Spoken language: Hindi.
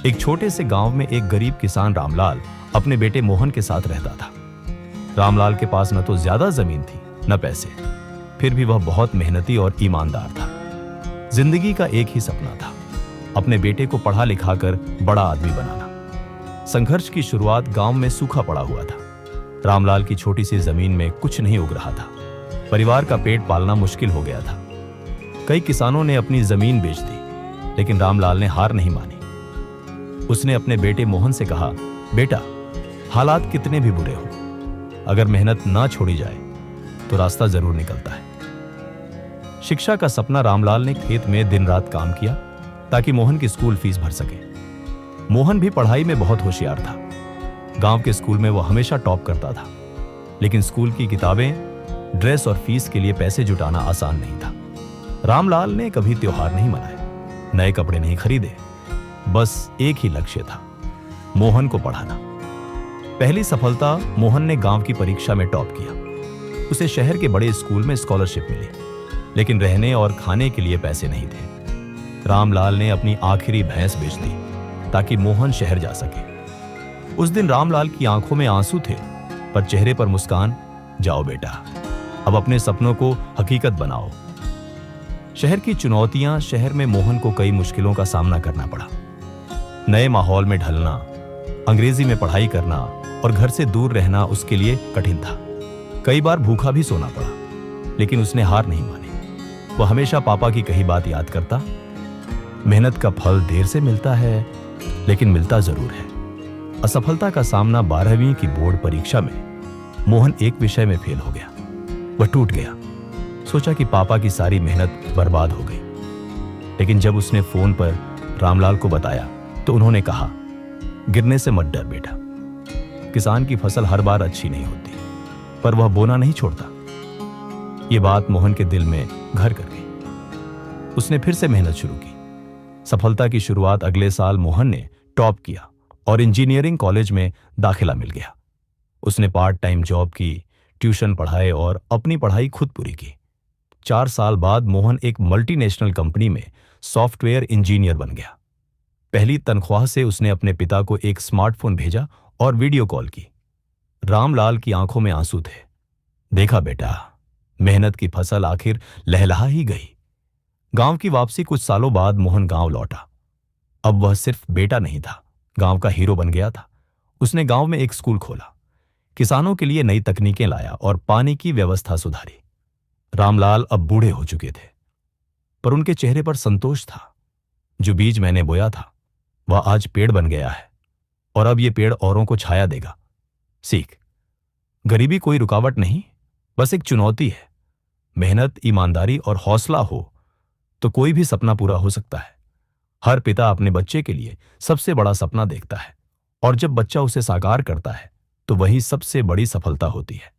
एक छोटे से गांव में एक गरीब किसान रामलाल अपने बेटे मोहन के साथ रहता था। रामलाल के पास न तो ज्यादा जमीन थी न पैसे, फिर भी वह बहुत मेहनती और ईमानदार था। जिंदगी का एक ही सपना था, अपने बेटे को पढ़ा लिखा कर बड़ा आदमी बनाना। संघर्ष की शुरुआत गांव में सूखा पड़ा हुआ था। रामलाल की छोटी सी जमीन में कुछ नहीं उग रहा था। परिवार का पेट पालना मुश्किल हो गया था। कई किसानों ने अपनी जमीन बेच दी, लेकिन रामलाल ने हार नहीं मानी। उसने अपने बेटे मोहन से कहा, बेटा, हालात कितने भी बुरे हो, अगर मेहनत ना छोड़ी जाए तो रास्ता जरूर निकलता है। शिक्षा का सपना रामलाल ने खेत में दिन रात काम किया ताकि मोहन की स्कूल फीस भर सके। मोहन भी पढ़ाई में बहुत होशियार था। गांव के स्कूल में वो हमेशा टॉप करता था, लेकिन स्कूल की किताबें, ड्रेस और फीस के लिए पैसे जुटाना आसान नहीं था। रामलाल ने कभी त्योहार नहीं मनाए, नए कपड़े नहीं खरीदे, बस एक ही लक्ष्य था, मोहन को पढ़ाना। पहली सफलता, मोहन ने गांव की परीक्षा में टॉप किया। उसे शहर के बड़े स्कूल में स्कॉलरशिप मिली, लेकिन रहने और खाने के लिए पैसे नहीं थे। रामलाल ने अपनी आखिरी भैंस बेच दी ताकि मोहन शहर जा सके। उस दिन रामलाल की आंखों में आंसू थे, पर चेहरे पर मुस्कान। जाओ बेटा, अब अपने सपनों को हकीकत बनाओ। शहर की चुनौतियां, शहर में मोहन को कई मुश्किलों का सामना करना पड़ा। नए माहौल में ढलना, अंग्रेजी में पढ़ाई करना और घर से दूर रहना उसके लिए कठिन था। कई बार भूखा भी सोना पड़ा, लेकिन उसने हार नहीं मानी। वह हमेशा पापा की कही बात याद करता, मेहनत का फल देर से मिलता है, लेकिन मिलता जरूर है। असफलता का सामना 12वीं की बोर्ड परीक्षा में मोहन एक विषय में फेल हो गया। वह टूट गया। सोचा कि पापा की सारी मेहनत बर्बाद हो गई, लेकिन जब उसने फोन पर रामलाल को बताया तो उन्होंने कहा, गिरने से मत डर बेटा, किसान की फसल हर बार अच्छी नहीं होती, पर वह बोना नहीं छोड़ता। यह बात मोहन के दिल में घर कर गई। उसने फिर से मेहनत शुरू की। सफलता की शुरुआत अगले साल मोहन ने टॉप किया और इंजीनियरिंग कॉलेज में दाखिला मिल गया। उसने पार्ट टाइम जॉब की, ट्यूशन पढ़ाए और अपनी पढ़ाई खुद पूरी की। 4 साल बाद मोहन एक मल्टीनेशनल कंपनी में सॉफ्टवेयर इंजीनियर बन गया। पहली तनख्वाह से उसने अपने पिता को एक स्मार्टफोन भेजा और वीडियो कॉल की। रामलाल की आंखों में आंसू थे। देखा बेटा, मेहनत की फसल आखिर लहलहा ही गई। गांव की वापसी कुछ सालों बाद मोहन गांव लौटा। अब वह सिर्फ बेटा नहीं था, गांव का हीरो बन गया था। उसने गांव में एक स्कूल खोला, किसानों के लिए नई तकनीकें लाया और पानी की व्यवस्था सुधारी। रामलाल अब बूढ़े हो चुके थे, पर उनके चेहरे पर संतोष था। जो बीज मैंने बोया था वह आज पेड़ बन गया है, और अब यह पेड़ औरों को छाया देगा। सीख, गरीबी कोई रुकावट नहीं, बस एक चुनौती है। मेहनत, ईमानदारी और हौसला हो तो कोई भी सपना पूरा हो सकता है। हर पिता अपने बच्चे के लिए सबसे बड़ा सपना देखता है, और जब बच्चा उसे साकार करता है तो वही सबसे बड़ी सफलता होती है।